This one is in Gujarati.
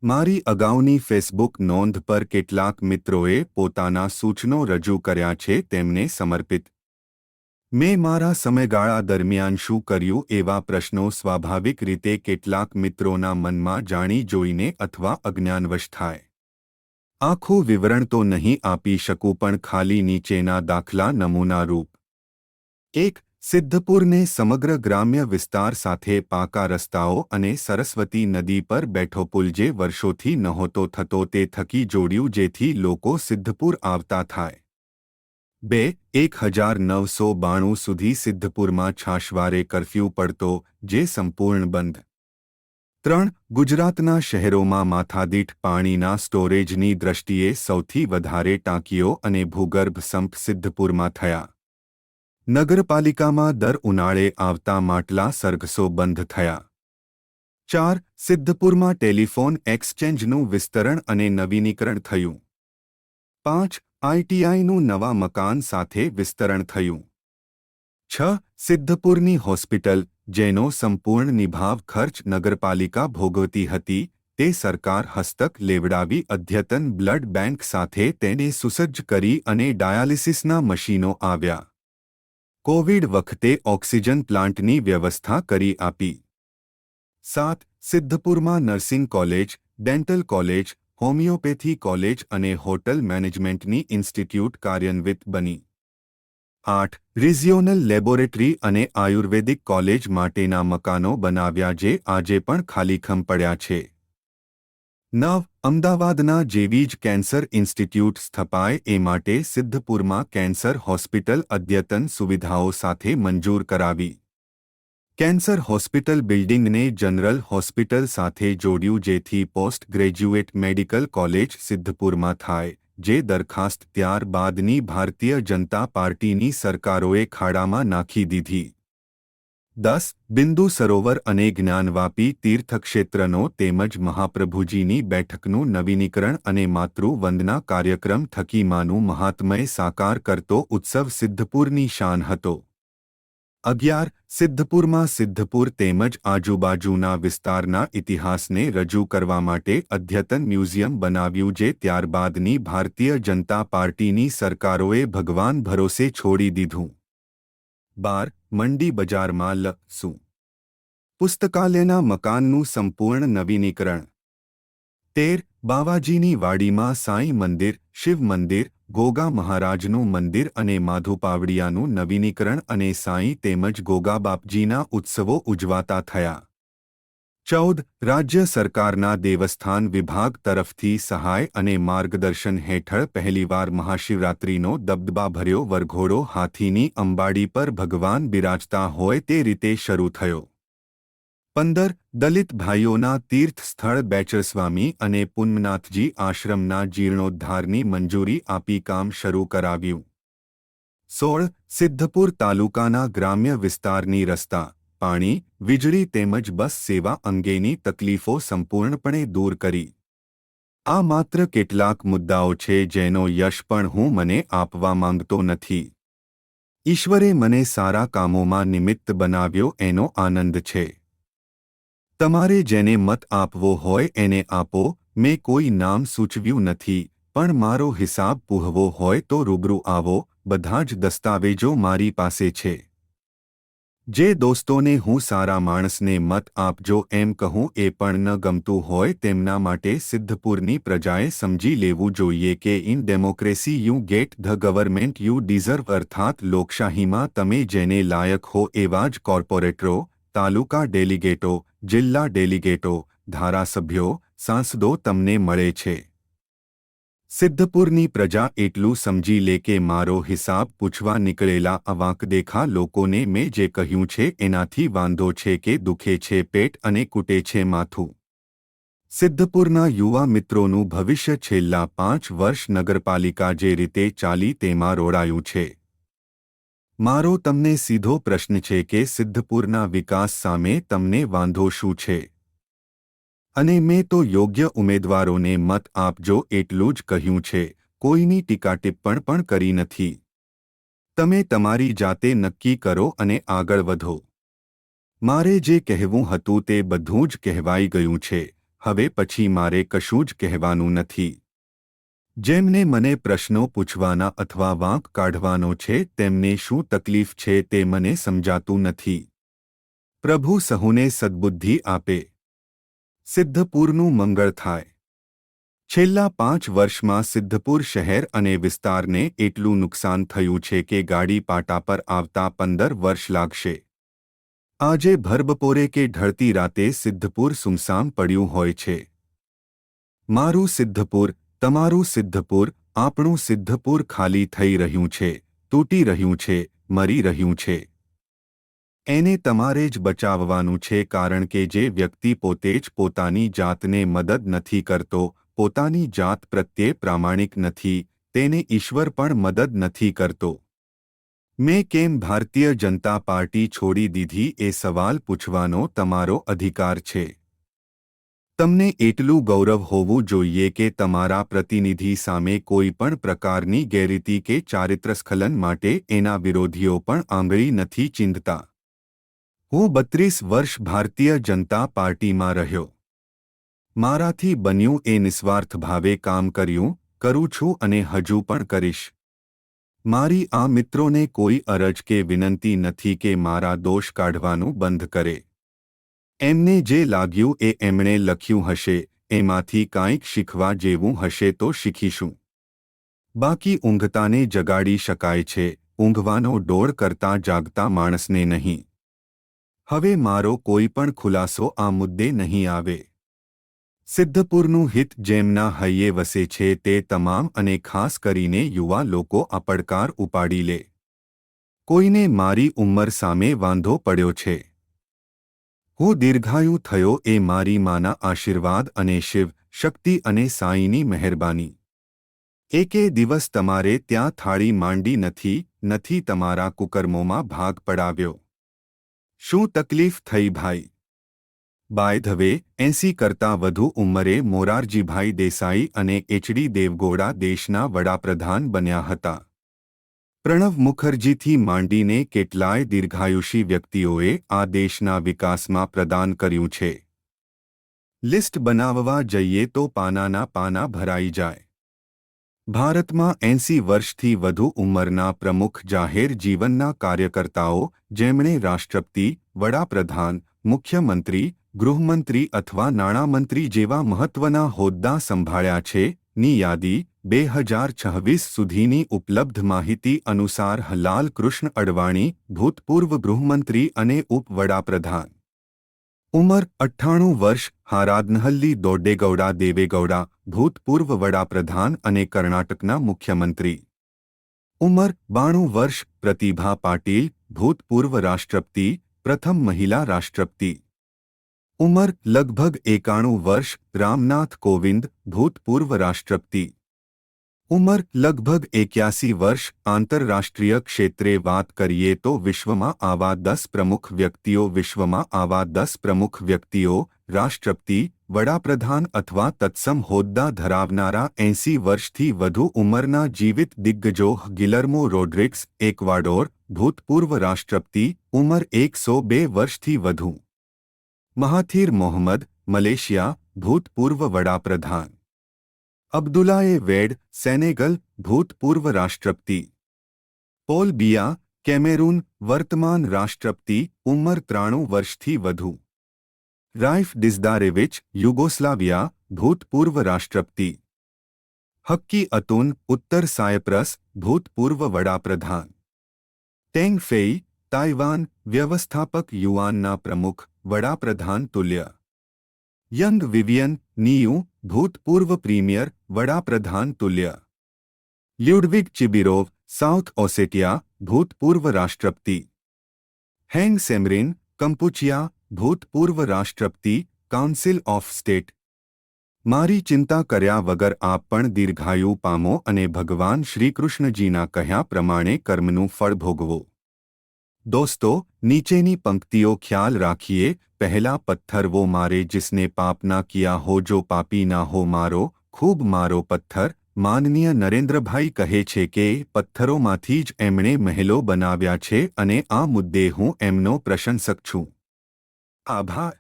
મારી અગાઉની ફેસબુક નોંધ પર કેટલાક મિત્રોએ પોતાના સૂચનો રજૂ કર્યા છે તેમને સમર્પિત. મેં મારા સમયગાળા દરમિયાન શું કર્યું એવા પ્રશ્નો સ્વાભાવિક રીતે કેટલાક મિત્રોના મનમાં જાણી જોઈને અથવા અજ્ઞાનવશ થાય. આખું વિવરણ તો નહીં આપી શકું પણ ખાલી નીચેના દાખલા નમૂના રૂપ. 1. સિદ્ધપુરને સમગ્ર ગ્રામ્ય વિસ્તાર સાથે પાકા રસ્તાઓ અને સરસ્વતી નદી પર બેઠો પુલ જે વર્ષોથી નહોતો થતો તે થકી જોડ્યું જેથી લોકો સિદ્ધપુર આવતા થાય. 2. 1992 સુધી સિદ્ધપુરમાં છાશવારે કર્ફ્યુ પડતો જે સંપૂર્ણ બંધ. 3. ગુજરાતના શહેરોમાં માથાદીઠ પાણીના સ્ટોરેજની દ્રષ્ટિએ સૌથી વધારે ટાંકીઓ અને ભૂગર્ભ સંપ સિદ્ધપુરમાં થયા. નગરપાલિકામાં દર ઉનાળે આવતા માટલા સરઘસો બંધ થયા. 4. સિદ્ધપુરમાં ટેલિફોન એક્સચેન્જનું વિસ્તરણ અને નવીનીકરણ થયું. 5. આઈટીઆઈનું નવા મકાન સાથે વિસ્તરણ થયું. 6. સિદ્ધપુરની હોસ્પિટલ જેનો સંપૂર્ણ નિભાવ ખર્ચ નગરપાલિકા ભોગવતી હતી તે સરકાર હસ્તક લેવડાવી અદ્યતન બ્લડ બેંક સાથે તેને સુસજ્જ કરી અને ડાયાલિસિસના મશીનો આવ્યા. કોવિડ વખતે ઓક્સિજન પ્લાન્ટની વ્યવસ્થા કરી આપી. 7. સિદ્ધપુરમાં nursing college, dental college, homeopathy college અને હોટલ મેનેજમેન્ટની ઇન્સ્ટિટ્યૂટ કાર્યાન્વિત બની. 8. રિજિયોનલ લેબોરેટરી અને આયુર્વેદિક કોલેજ માટેના મકાનો બનાવ્યા જે આજે પણ ખાલીખમ પડ્યા છે. 9. અમદાવાદના જેવી જ કેન્સર ઇન્સ્ટિટ્યૂટ સ્થપાય એ માટે સિદ્ધપુરમાં કેન્સર હોસ્પિટલ અદ્યતન સુવિધાઓ સાથે મંજૂર કરાવી. કેન્સર હોસ્પિટલ બિલ્ડિંગને જનરલ હોસ્પિટલ સાથે જોડ્યું જેથી પોસ્ટ ગ્રેજ્યુએટ મેડિકલ કોલેજ સિદ્ધપુરમાં થાય જે દરખાસ્ત ત્યારબાદની ભારતીય જનતા પાર્ટીની સરકારોએ ખાડામાં નાખી દીધી. 10. બિંદુ સરોવર અને જ્ઞાનવાપી તીર્થક્ષેત્રનો તેમજ મહાપ્રભુજીની બેઠકનું નવીનીકરણ અને માતૃવંદના કાર્યક્રમ થકી માનું મહાત્મય સાકાર કરતો ઉત્સવ સિદ્ધપુરની શાન હતો. 11. સિદ્ધપુરમાં સિદ્ધપુર તેમજ આજુબાજુના વિસ્તારના ઇતિહાસને રજૂ કરવા માટે અદ્યતન મ્યુઝિયમ બનાવ્યું જે ત્યારબાદની ભારતીય જનતા પાર્ટીની સરકારોએ ભગવાન ભરોસે છોડી દીધું. 12. મંડી બજારમાં લ.સુ. પુસ્તકાલયના મકાનનું સંપૂર્ણ નવીનીકરણ. 13. બાવાજીની વાડીમાં સાંઈ મંદિર, શિવ મંદિર, ગોગા મહારાજનું મંદિર અને માધુપાવડિયાનું નવીનીકરણ અને સાંઈ તેમજ ગોગાબાપજીના ઉત્સવો ઉજવાતા થયા. 14. રાજ્ય સરકારના દેવસ્થાન વિભાગ તરફથી સહાય અને માર્ગદર્શન હેઠળ પહેલીવાર મહાશિવરાત્રિનો દબદબાભર્યો વરઘોડો હાથીની અંબાડી પર ભગવાન બિરાજતા હોય તે રીતે શરૂ થયો. 15. દલિત ભાઈઓના તીર્થ સ્થળ બેચરસ્વામી અને પુન્મનાથજી આશ્રમના જીર્ણોદ્ધારની મંજૂરી આપી કામ શરૂ કરાવ્યું. 16. સિદ્ધપુર તાલુકાના ગ્રામ્ય વિસ્તારની રસ્તા, પાણી, વીજળી તેમજ બસ સેવા અંગેની તકલીફો સંપૂર્ણપણે દૂર કરી. આ માત્ર કેટલાક મુદ્દાઓ છે જેનો યશ પણ હું મને આપવા માંગતો નથી. ઈશ્વરે મને સારા કામોમાં નિમિત્ત બનાવ્યો એનો આનંદ છે. તમારે જેને મત આપવો હોય એને આપો. મેં કોઈ નામ સૂચવ્યું નથી પણ મારો હિસાબ પૂહવો હોય તો રૂબરૂ આવો. બધા જ દસ્તાવેજો મારી પાસે છે. જે દોસ્તોને હું સારા માણસને મત આપજો એમ કહું એ પણ ન ગમતું હોય તેમના માટે સિદ્ધપુરની પ્રજાએ સમજી લેવું જોઈએ કે in democracy you get the government you deserve અર્થાત લોકશાહીમાં તમે જેને લાયક હો એવા જ કોર્પોરેટરો, તાલુકા ડેલિગેટો, જિલ્લા ડેલિગેટો, ધારાસભ્યો, સાંસદો તમને મળે છે. સિદ્ધપુરની પ્રજા એટલું સમજી લે કે મારો હિસાબ પૂછવા નીકળેલા અવાંકદેખા લોકોને મેં જે કહ્યું છે એનાથી વાંધો છે કે દુખે છે પેટ અને કૂટે છે માથું. સિદ્ધપુરના યુવા મિત્રોનું ભવિષ્ય છેલ્લા 5 વર્ષ નગરપાલિકા જે રીતે ચાલી તેમાં રોડાયું છે. મારો તમને સીધો પ્રશ્ન છે કે સિદ્ધપુરના વિકાસ સામે તમને વાંધો શું છે? અને મેં તો યોગ્ય ઉમેદવારોને મત આપજો એટલું જ કહ્યું છે. કોઈની ટીકા ટિપ્પણ પણ કરી નથી. તમે તમારી જાતે નક્કી કરો અને આગળ વધો. મારે જે કહેવું હતું તે બધું જ કહેવાઈ ગયું છે. હવે પછી મારે કશું જ કહેવાનું નથી. જેમને મને પ્રશ્નો પૂછવાના અથવા વાંક કાઢવાનો છે તેમને શું તકલીફ છે તે મને સમજાતું નથી. પ્રભુ સહુને સદ્બુદ્ધિ આપે. સિદ્ધપુરનું મંગળ થાય. છેલ્લા 5 વર્ષમાં સિદ્ધપુર શહેર અને વિસ્તારને એટલું નુકસાન થયું છે કે ગાડી પાટા પર આવતા 15 વર્ષ લાગશે. આજે ભરબપોરે કે ઢળતી રાતે સિદ્ધપુર સુમસામ પડ્યું હોય છે. મારું સિદ્ધપુર, તમારું સિદ્ધપુર, આપણું સિદ્ધપુર ખાલી થઈ રહ્યું છે, તૂટી રહ્યું છે, મરી રહ્યું છે. એને તમારે જ બચાવવાનું છે કારણ કે જે વ્યક્તિ પોતે જ પોતાની જાતને મદદ નથી કરતો, પોતાની જાત પ્રત્યે પ્રામાણિક નથી, તેને ઈશ્વર પણ મદદ નથી કરતો. મેં કેમ ભારતીય જનતા પાર્ટી છોડી દીધી એ સવાલ પૂછવાનો તમારો અધિકાર છે. તમને એટલું ગૌરવ હોવું જોઈએ કે તમારા પ્રતિનિધિ સામે કોઈ પણ પ્રકારની ગેરરીતિ કે ચારિત્રસ્ખલન માટે એના વિરોધીઓ પણ આંગળી નથી ચીંધતા. હું 32 વર્ષ ભારતીય જનતા પાર્ટીમાં રહ્યો. મારાથી બન્યું એ નિસ્વાર્થ ભાવે કામ કર્યું, કરું છું અને હજુ પણ કરીશ. મારી આ મિત્રોને કોઈ અરજ કે વિનંતી નથી કે મારા દોષ કાઢવાનું બંધ કરે. એમને જે લાગ્યું એ એમણે લખ્યું હશે, એમાંથી કાંઈક શીખવા જેવું હશે તો શીખીશું. બાકી ઊંઘતાને જગાડી શકાય છે, ઊંઘવાનો ડોળ કરતા જાગતા માણસને નહીં. હવે મારો કોઈ પણ ખુલાસો આ મુદ્દે નહીં આવે. સિદ્ધપુરનું હિત જેમના હૈયે વસે છે તે તમામ અને ખાસ કરીને યુવા લોકો આ પડકાર ઉપાડી લે. કોઈને મારી ઉંમર સામે વાંધો પડ્યો છે. હું દીર્ઘાયુ થયો એ મારી માના આશીર્વાદ અને શિવ, શક્તિ અને સાઈની મહેરબાની. એકે દિવસ તમારે ત્યાં થાળી માંડી નથી તમારા કુકર્મોમાં ભાગ પડાવ્યો. શું તકલીફ થઈ ભાઈ? બાય ધ વે, 80 કરતાં વધુ ઉંમરે મોરારજીભાઈ દેસાઈ અને એચ.ડી. દેવગૌડા દેશના વડાપ્રધાન બન્યા હતા. પ્રણવ મુખર્જીથી માંડીને કેટલાય દીર્ઘાયુષી વ્યક્તિઓએ આ દેશના વિકાસમાં પ્રદાન કર્યું છે. લિસ્ટ બનાવવા જઈએ તો પાનાના પાના ભરાઈ જાય. ભારતમાં 80 વર્ષથી વધુ ઉંમરના પ્રમુખ જાહેર જીવનના કાર્યકર્તાઓ જેમણે રાષ્ટ્રપતિ, વડાપ્રધાન, મુખ્યમંત્રી, ગૃહમંત્રી અથવા નાણામંત્રી જેવા મહત્વના હોદ્દા સંભાળ્યા છે ની યાદી 2026 સુધીની ઉપલબ્ધ માહિતી અનુસાર લાલ કૃષ્ણ અડવાણી, ભૂતપૂર્વ ગૃહમંત્રી અને ઉપવડાપ્રધાન. ઉંમર 98 વર્ષ હારાદનહલ્લી દોડ્ડેગૌડા દેવેગૌડા, ભૂતપૂર્વ વડાપ્રધાન અને કર્ણાટકના મુખ્યમંત્રી. ઉંમર 92 વર્ષ પ્રતિભા પાટીલ, ભૂતપૂર્વ રાષ્ટ્રપતિ, પ્રથમ મહિલા રાષ્ટ્રપતિ. ઉંમર લગભગ 91 વર્ષ રામનાથ કોવિંદ, ભૂતપૂર્વ રાષ્ટ્રપતિ. ઉંમર લગભગ 81 વર્ષ. આંતરરાષ્ટ્રીય ક્ષેત્રે વાત કરીએ તો વિશ્વમાં આવા 10 પ્રમુખ વ્યક્તિઓ રાષ્ટ્રપતિ, વડાપ્રધાન અથવા તત્સમ હોદ્દા ધરાવનારા 80 વર્ષથી વધુ ઉંમરના જીવિત દિગ્ગજો. ગિલર્મો રોડ્રિગ્સ, એક્વાડોર, ભૂતપૂર્વ રાષ્ટ્રપતિ, ઉંમર 102 વર્ષથી વધુ. મહાથીર મોહમ્મદ, મલેશિયા, ભૂતપૂર્વ વડાપ્રધાન. અબ્દુલાએ વેડ, સેનેગલ, ભૂતપૂર્વ રાષ્ટ્રપતિ. પોલ બિયા, કેમેરૂન, વર્તમાન રાષ્ટ્રપતિ, ઉંમર 93 વર્ષથી વધુ. રાઇફ ડિઝદારેવિચ, યુગોસ્લાવિયા, ભૂતપૂર્વ રાષ્ટ્રપતિ. હક્કી અતુન, ઉત્તર સાયપ્રસ, ભૂતપૂર્વ વડાપ્રધાન. ટેંગ ફેઈ, તાઇવાન, વ્યવસ્થાપક યુઆનના પ્રમુખ, વડાપ્રધાન તુલ્ય. યંગ વિવિયન, નીયુ, ભૂતપૂર્વ પ્રીમિયર, વડાપ્રધાન તુલ્ય. લ્યુડવિગ ચિબિરોવ, સાઉથ ઓસેટિયા, ભૂતપૂર્વ રાષ્ટ્રપતિ. હેંગ સેમરિન, કંપુચિયા, ભૂતપૂર્વ રાષ્ટ્રપતિ, કાઉન્સિલ ઓફ સ્ટેટ. મારી ચિંતા કર્યા વગર આપ પણ દીર્ઘાયુ પામો અને ભગવાન શ્રીકૃષ્ણજીના કહ્યા પ્રમાણે કર્મનું ફળ ભોગવો. દોસ્તો, નીચેની પંક્તિઓ ખ્યાલ રાખીએ. पहला पत्थर वो मारे जिसने पाप ना किया हो, जो पापी ना हो मारो, खूब मारो पत्थर. माननीय नरेंद्रभाई कहे छे के पत्थरोमांथी ज एमणे महलो बनाव्या छे અને આ મુદ્દે હું એમનો પ્રશંસક છું. આભાર.